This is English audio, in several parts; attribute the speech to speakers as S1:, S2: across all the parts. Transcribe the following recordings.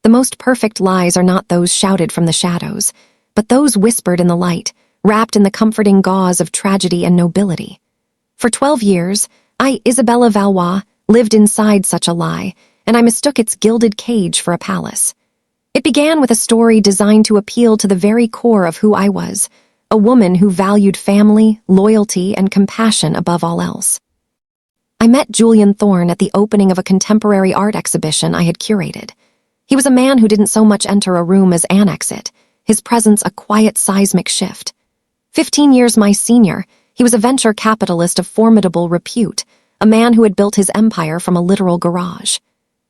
S1: The most perfect lies are not those shouted from the shadows, but those whispered in the light, wrapped in the comforting gauze of tragedy and nobility. For 12 years, I, Isabella Valois, lived inside such a lie, and I mistook its gilded cage for a palace. It began with a story designed to appeal to the very core of who I was, a woman who valued family, loyalty, and compassion above all else. I met Julian Thorne at the opening of a contemporary art exhibition I had curated. He was a man who didn't so much enter a room as annex it, his presence a quiet seismic shift. 15 years my senior, he was a venture capitalist of formidable repute, a man who had built his empire from a literal garage.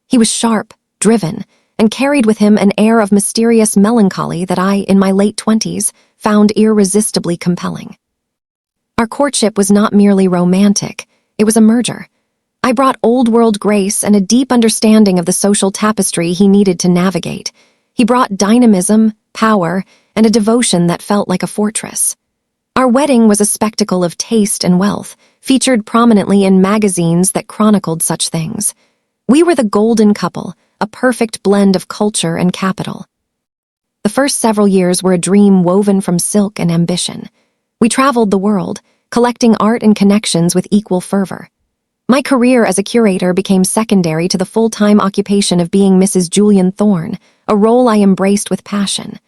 S1: He was sharp, driven, and carried with him an air of mysterious melancholy that I, in my late 20s, found irresistibly compelling. Our courtship was not merely romantic, it was a merger. I brought old-world grace and a deep understanding of the social tapestry he needed to navigate. He brought dynamism, power, and a devotion that felt like a fortress. Our wedding was a spectacle of taste and wealth, featured prominently in magazines that chronicled such things. We were the golden couple, a perfect blend of culture and capital. The first several years were a dream woven from silk and ambition. We traveled the world, collecting art and connections with equal fervor. My career as a curator became secondary to the full-time occupation of being Mrs. Julian Thorne, a role I embraced with passion.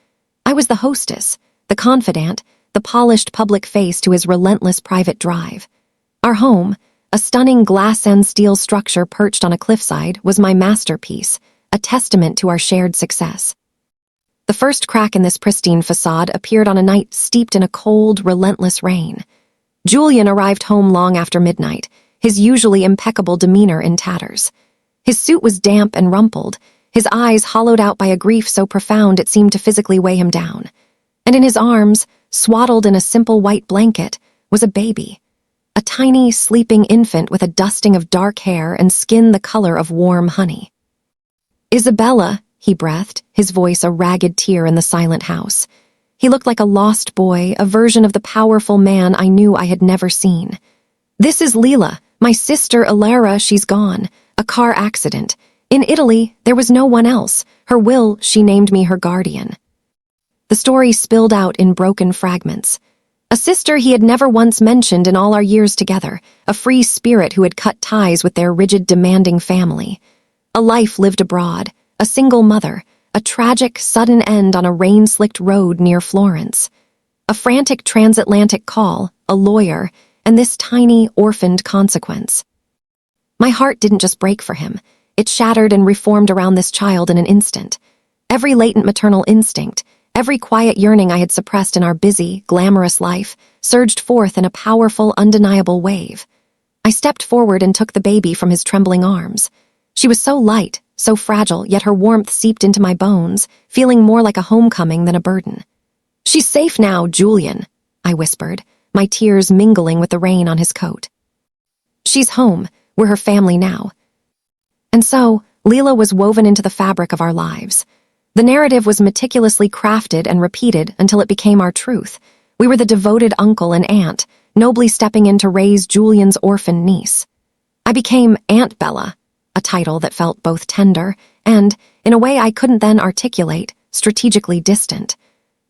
S1: I was the hostess, the confidant, the polished public face to his relentless private drive. Our home, a stunning glass and steel structure perched on a cliffside, was my masterpiece, a testament to our shared success. The first crack in this pristine facade appeared on a night steeped in a cold, relentless rain. Julian arrived home long after midnight, his usually impeccable demeanor in tatters. His suit was damp and rumpled, his eyes hollowed out by a grief so profound it seemed to physically weigh him down. And in his arms, swaddled in a simple white blanket, was a baby. A tiny, sleeping infant with a dusting of dark hair and skin the color of warm honey. "Isabella," he breathed, his voice a ragged tear in the silent house. He looked like a lost boy, a version of the powerful man I knew I had never seen. "This is Leila, my sister Ilara, she's gone. A car accident. In Italy, there was no one else. Her will, she named me her guardian." The story spilled out in broken fragments. A sister he had never once mentioned in all our years together, a free spirit who had cut ties with their rigid, demanding family. A life lived abroad, a single mother, a tragic, sudden end on a rain-slicked road near Florence. A frantic transatlantic call, a lawyer, and this tiny, orphaned consequence. My heart didn't just break for him. It shattered and reformed around this child in an instant. Every latent maternal instinct, every quiet yearning I had suppressed in our busy, glamorous life, surged forth in a powerful, undeniable wave. I stepped forward and took the baby from his trembling arms. She was so light, so fragile, yet her warmth seeped into my bones, feeling more like a homecoming than a burden. "She's safe now, Julian," I whispered, my tears mingling with the rain on his coat. "She's home. We're her family now." And so, Leila was woven into the fabric of our lives. The narrative was meticulously crafted and repeated until it became our truth. We were the devoted uncle and aunt, nobly stepping in to raise Julian's orphaned niece. I became Aunt Bella, a title that felt both tender and, in a way I couldn't then articulate, strategically distant.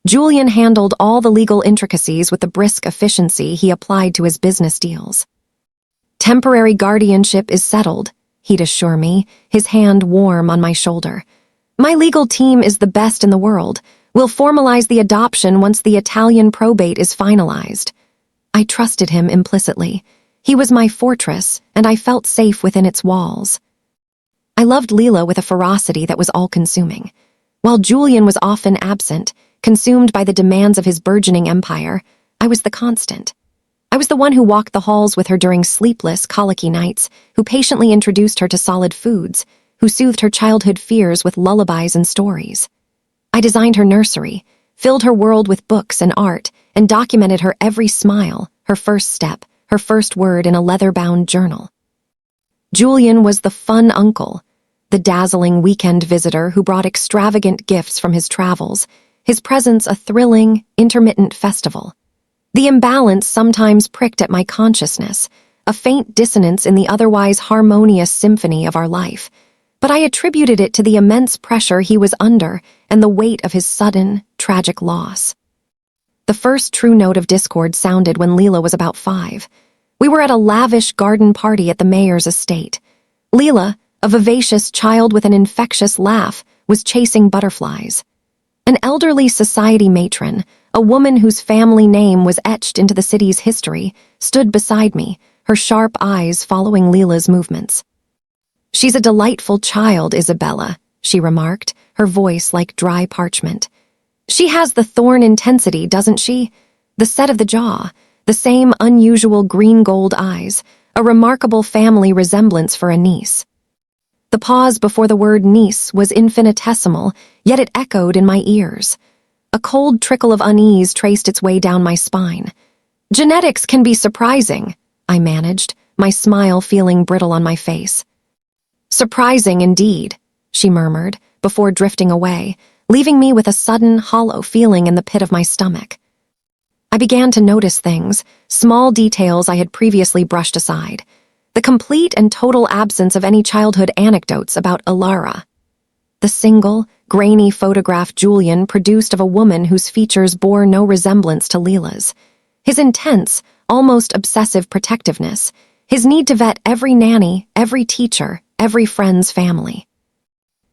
S1: Julian handled all the legal intricacies with the brisk efficiency he applied to his business deals. "Temporary guardianship is settled," he'd assure me, his hand warm on my shoulder. "My legal team is the best in the world. We'll formalize the adoption once the Italian probate is finalized." I trusted him implicitly. He was my fortress, and I felt safe within its walls. I loved Leila with a ferocity that was all-consuming. While Julian was often absent, consumed by the demands of his burgeoning empire, I was the constant. I was the one who walked the halls with her during sleepless, colicky nights, who patiently introduced her to solid foods, who soothed her childhood fears with lullabies and stories. I designed her nursery, filled her world with books and art, and documented her every smile, her first step, her first word in a leather-bound journal. Julian was the fun uncle, the dazzling weekend visitor who brought extravagant gifts from his travels, his presence a thrilling, intermittent festival. The imbalance sometimes pricked at my consciousness, a faint dissonance in the otherwise harmonious symphony of our life. but I attributed it to the immense pressure he was under and the weight of his sudden, tragic loss. The first true note of discord sounded when Leela was about 5. We were at a lavish garden party at the mayor's estate. Leela, a vivacious child with an infectious laugh, was chasing butterflies. An elderly society matron, a woman whose family name was etched into the city's history, stood beside me, her sharp eyes following Leela's movements. "She's a delightful child, Isabella," she remarked, her voice like dry parchment. "She has the thorn intensity, doesn't she? The set of the jaw, the same unusual green-gold eyes, a remarkable family resemblance for a niece." The pause before the word niece was infinitesimal, yet it echoed in my ears. A cold trickle of unease traced its way down my spine. "Genetics can be surprising," I managed, my smile feeling brittle on my face. "Surprising indeed," she murmured, before drifting away, leaving me with a sudden, hollow feeling in the pit of my stomach. I began to notice things, small details I had previously brushed aside. The complete and total absence of any childhood anecdotes about Alara. The single, grainy photograph Julian produced of a woman whose features bore no resemblance to Leela's. His intense, almost obsessive protectiveness, his need to vet every nanny, every teacher, every friend's family.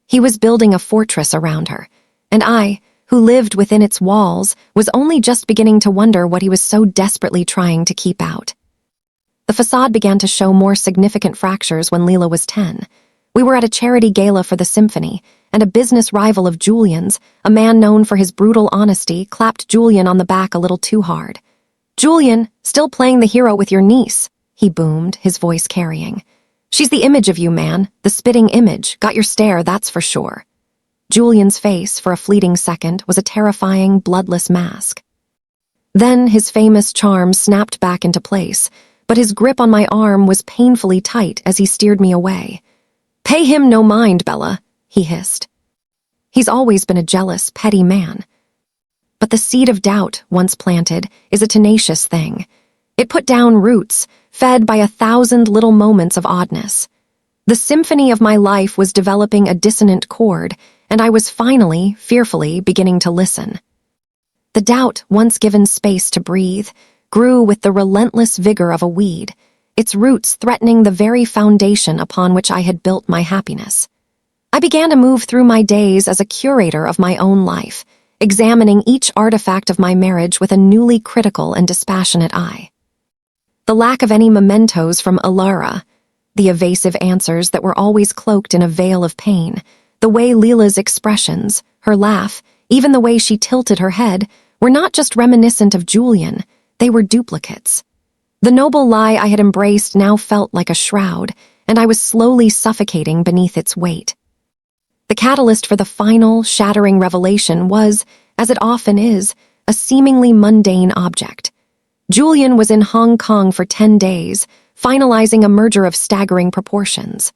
S1: He was building a fortress around her, and I, who lived within its walls, was only just beginning to wonder what he was so desperately trying to keep out. The facade began to show more significant fractures when Leela was 10. We were at a charity gala for the symphony, and a business rival of Julian's, a man known for his brutal honesty, clapped Julian on the back a little too hard. "Julian, still playing the hero with your niece," he boomed, his voice carrying. "She's the image of you, man, the spitting image, got your stare, that's for sure." Julian's face, for a fleeting second, was a terrifying, bloodless mask. Then his famous charm snapped back into place, but his grip on my arm was painfully tight as he steered me away. "Pay him no mind, Bella," he hissed. "He's always been a jealous, petty man." But the seed of doubt, once planted, is a tenacious thing. It put down roots, fed by 1,000 little moments of oddness. The symphony of my life was developing a dissonant chord, and I was finally, fearfully, beginning to listen. The doubt, once given space to breathe, grew with the relentless vigor of a weed, its roots threatening the very foundation upon which I had built my happiness. I began to move through my days as a curator of my own life, examining each artifact of my marriage with a newly critical and dispassionate eye. The lack of any mementos from Alara, the evasive answers that were always cloaked in a veil of pain, the way Leela's expressions, her laugh, even the way she tilted her head, were not just reminiscent of Julian, they were duplicates. The noble lie I had embraced now felt like a shroud, and I was slowly suffocating beneath its weight. The catalyst for the final, shattering revelation was, as it often is, a seemingly mundane object. Julian was in Hong Kong for 10 days, finalizing a merger of staggering proportions.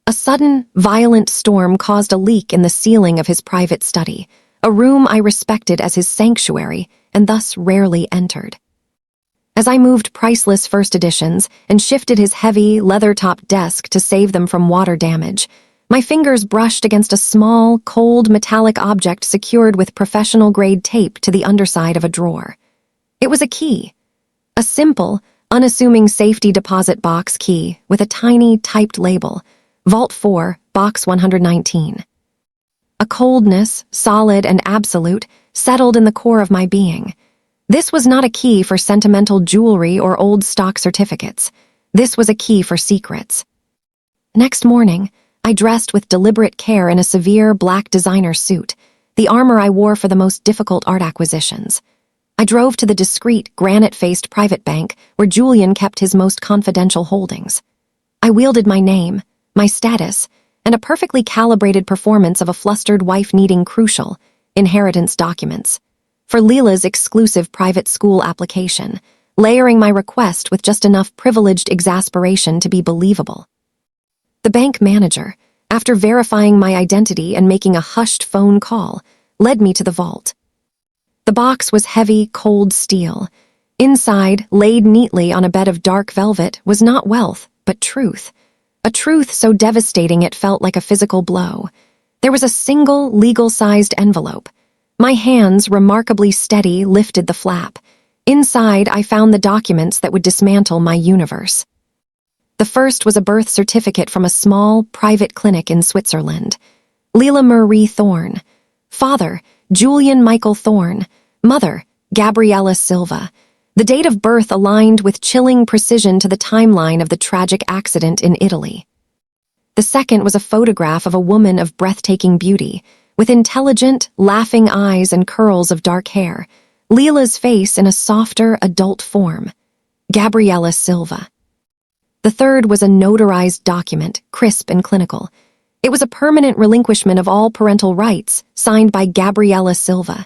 S1: A sudden, violent storm caused a leak in the ceiling of his private study, a room I respected as his sanctuary and thus rarely entered. As I moved priceless first editions and shifted his heavy, leather-topped desk to save them from water damage, my fingers brushed against a small, cold metallic object secured with professional-grade tape to the underside of a drawer. It was a key. A simple, unassuming safety deposit box key with a tiny, typed label, Vault 4, Box 119. A coldness, solid and absolute, settled in the core of my being. This was not a key for sentimental jewelry or old stock certificates. This was a key for secrets. Next morning, I dressed with deliberate care in a severe black designer suit, the armor I wore for the most difficult art acquisitions. I drove to the discreet, granite-faced private bank where Julian kept his most confidential holdings. I wielded my name, my status, and a perfectly calibrated performance of a flustered wife needing crucial inheritance documents for Leela's exclusive private school application, layering my request with just enough privileged exasperation to be believable. The bank manager, after verifying my identity and making a hushed phone call, led me to the vault. The box was heavy, cold steel. Inside, laid neatly on a bed of dark velvet, was not wealth, but truth. a truth so devastating it felt like a physical blow. There was a single legal-sized envelope. My hands, remarkably steady, lifted the flap. Inside, I found the documents that would dismantle my universe. The first was a birth certificate from a small, private clinic in Switzerland. Leila Marie Thorne. Father, Julian Michael Thorne. Mother, Gabriella Silva. The date of birth aligned with chilling precision to the timeline of the tragic accident in Italy. The second was a photograph of a woman of breathtaking beauty, with intelligent, laughing eyes and curls of dark hair, Leila's face in a softer, adult form. Gabriella Silva. The third was a notarized document, crisp and clinical. It was a permanent relinquishment of all parental rights, signed by Gabriella Silva.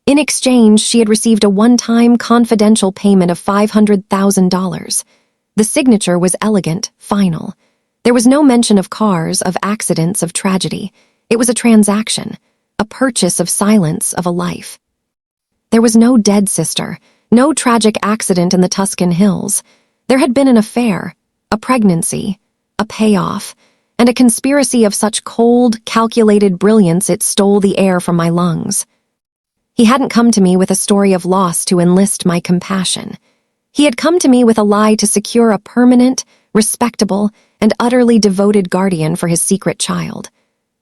S1: In exchange, she had received a one-time confidential payment of $500,000. The signature was elegant, final. There was no mention of cars, of accidents, of tragedy. It was a transaction, a purchase of silence, of a life. There was no dead sister, no tragic accident in the Tuscan hills. There had been an affair, a pregnancy, a payoff, and a conspiracy of such cold, calculated brilliance it stole the air from my lungs. He hadn't come to me with a story of loss to enlist my compassion. He had come to me with a lie to secure a permanent, respectable, and utterly devoted guardian for his secret child.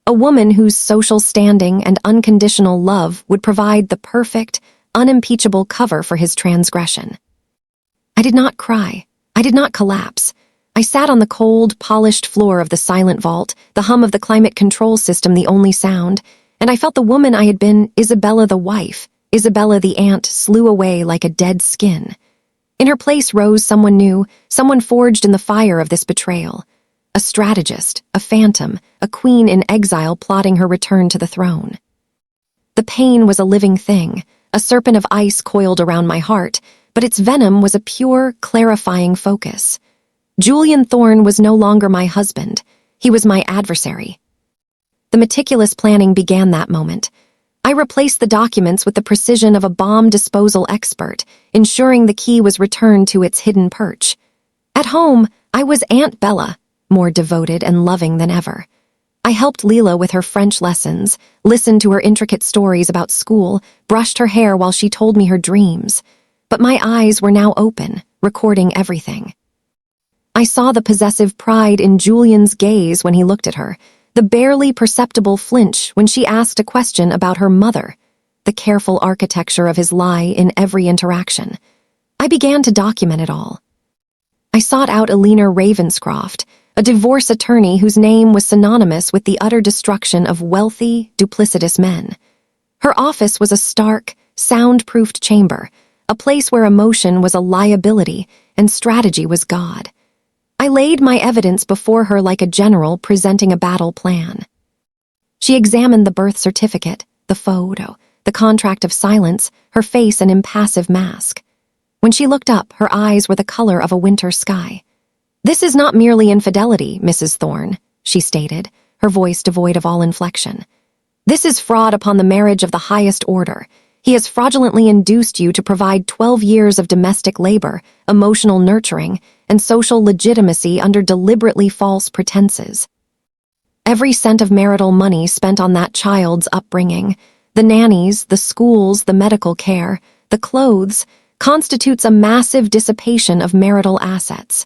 S1: A woman whose social standing and unconditional love would provide the perfect, unimpeachable cover for his transgression. I did not cry. I did not collapse. I sat on the cold, polished floor of the silent vault, the hum of the climate control system the only sound, and I felt the woman I had been, Isabella the wife, Isabella the aunt, slew away like a dead skin. In her place rose someone new, someone forged in the fire of this betrayal. A strategist, a phantom, a queen in exile plotting her return to the throne. The pain was a living thing, a serpent of ice coiled around my heart, but its venom was a pure, clarifying focus. Julian Thorne was no longer my husband. He was my adversary. The meticulous planning began that moment. I replaced the documents with the precision of a bomb disposal expert, ensuring the key was returned to its hidden perch. At home, I was Aunt Bella, more devoted and loving than ever. I helped Leila with her French lessons, listened to her intricate stories about school, brushed her hair while she told me her dreams. But my eyes were now open, recording everything. I saw the possessive pride in Julian's gaze when he looked at her, the barely perceptible flinch when she asked a question about her mother, the careful architecture of his lie in every interaction. I began to document it all. I sought out Elena Ravenscroft, a divorce attorney whose name was synonymous with the utter destruction of wealthy, duplicitous men. Her office was a stark, soundproofed chamber, a place where emotion was a liability and strategy was God. I laid my evidence before her like a general presenting a battle plan. She examined the birth certificate, the photo, the contract of silence, her face an impassive mask. When she looked up, her eyes were the color of a winter sky. "This is not merely infidelity, Mrs. Thorne," she stated, her voice devoid of all inflection. "This is fraud upon the marriage of the highest order. He has fraudulently induced you to provide 12 years of domestic labor, emotional nurturing, and social legitimacy under deliberately false pretenses. Every cent of marital money spent on that child's upbringing, the nannies, the schools, the medical care, the clothes, constitutes a massive dissipation of marital assets.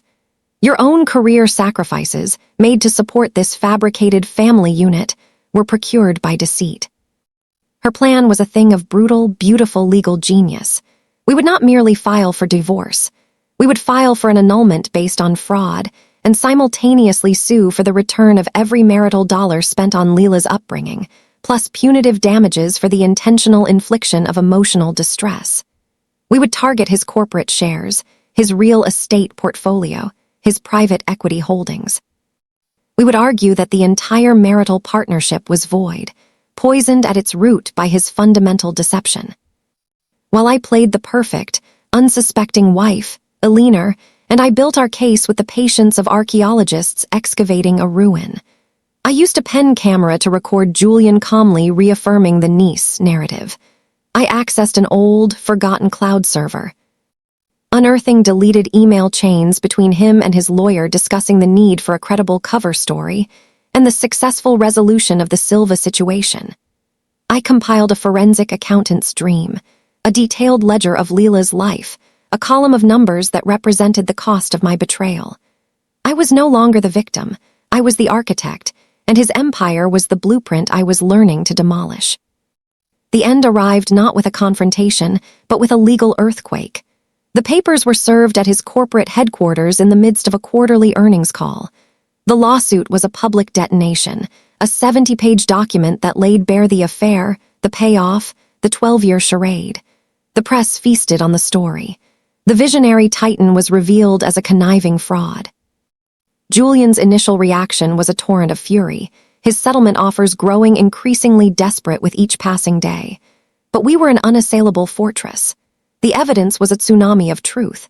S1: Your own career sacrifices, made to support this fabricated family unit, were procured by deceit." Her plan was a thing of brutal, beautiful legal genius. We would not merely file for divorce. We would file for an annulment based on fraud and simultaneously sue for the return of every marital dollar spent on Leila's upbringing, plus punitive damages for the intentional infliction of emotional distress. We would target his corporate shares, his real estate portfolio, his private equity holdings. We would argue that the entire marital partnership was void, poisoned at its root by his fundamental deception. While I played the perfect, unsuspecting wife, Elena, and I built our case with the patience of archaeologists excavating a ruin. I used a pen camera to record Julian calmly reaffirming the niece narrative. I accessed an old, forgotten cloud server. unearthing deleted email chains between him and his lawyer discussing the need for a credible cover story, and the successful resolution of the Silva situation. I compiled a forensic accountant's dream, a detailed ledger of Leela's life, a column of numbers that represented the cost of my betrayal. I was no longer the victim, I was the architect, and his empire was the blueprint I was learning to demolish. The end arrived not with a confrontation, but with a legal earthquake. The papers were served at his corporate headquarters in the midst of a quarterly earnings call. The lawsuit was a public detonation, a 70-page document that laid bare the affair, the payoff, the 12-year charade. The press feasted on the story. The visionary titan was revealed as a conniving fraud. Julian's initial reaction was a torrent of fury, his settlement offers growing increasingly desperate with each passing day. But we were an unassailable fortress. The evidence was a tsunami of truth.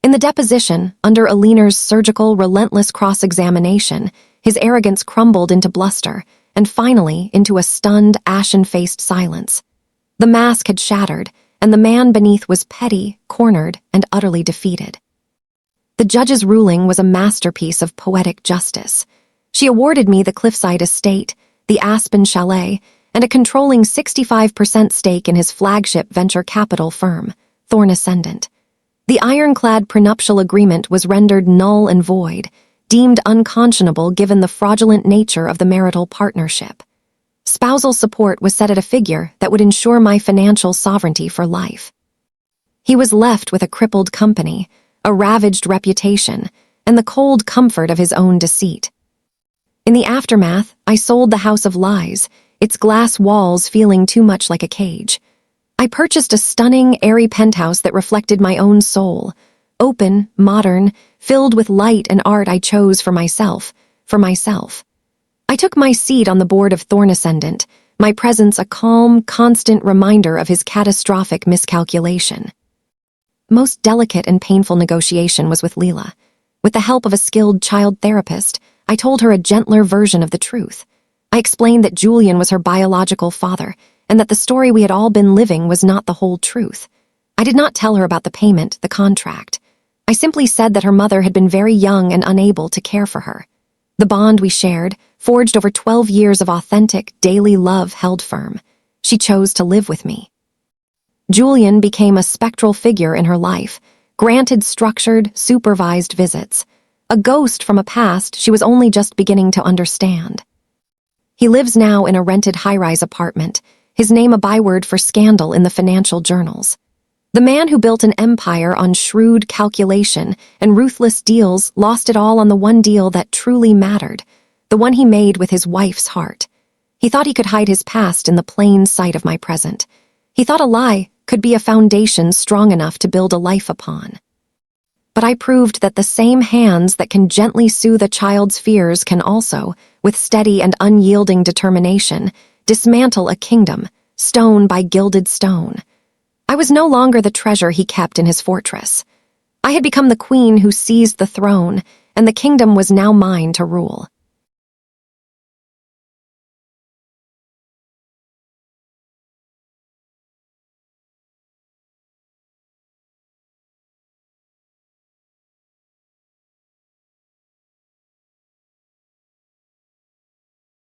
S1: In the deposition, under Alina's surgical, relentless cross-examination, his arrogance crumbled into bluster, and finally into a stunned, ashen-faced silence. The mask had shattered, and the man beneath was petty, cornered, and utterly defeated. The judge's ruling was a masterpiece of poetic justice. She awarded me the Cliffside estate, the Aspen Chalet, and a controlling 65% stake in his flagship venture capital firm, Thorn Ascendant. The ironclad prenuptial agreement was rendered null and void, deemed unconscionable given the fraudulent nature of the marital partnership. Spousal support was set at a figure that would ensure my financial sovereignty for life. He was left with a crippled company, a ravaged reputation, and the cold comfort of his own deceit. In the aftermath, I sold the House of Lies, its glass walls feeling too much like a cage. I purchased a stunning, airy penthouse that reflected my own soul, open, modern, filled with light and art I chose for myself. I took my seat on the board of Thorn Ascendant, my presence a calm, constant reminder of his catastrophic miscalculation. Most delicate and painful negotiation was with Leela. With the help of a skilled child therapist, I told her a gentler version of the truth. I explained that Julian was her biological father, and that the story we had all been living was not the whole truth. I did not tell her about the payment, the contract. I simply said that her mother had been very young and unable to care for her. The bond we shared, forged over 12 years of authentic, daily love, held firm. She chose to live with me. Julian became a spectral figure in her life, granted structured, supervised visits. A ghost from a past she was only just beginning to understand. He lives now in a rented high-rise apartment, his name a byword for scandal in the financial journals. The man who built an empire on shrewd calculation and ruthless deals lost it all on the one deal that truly mattered, the one he made with his wife's heart. He thought he could hide his past in the plain sight of my present. He thought a lie could be a foundation strong enough to build a life upon. But I proved that the same hands that can gently soothe a child's fears can also, with steady and unyielding determination, dismantle a kingdom, stone by gilded stone. I was no longer the treasure he kept in his fortress. I had become the queen who seized the throne, and the kingdom was now mine to rule.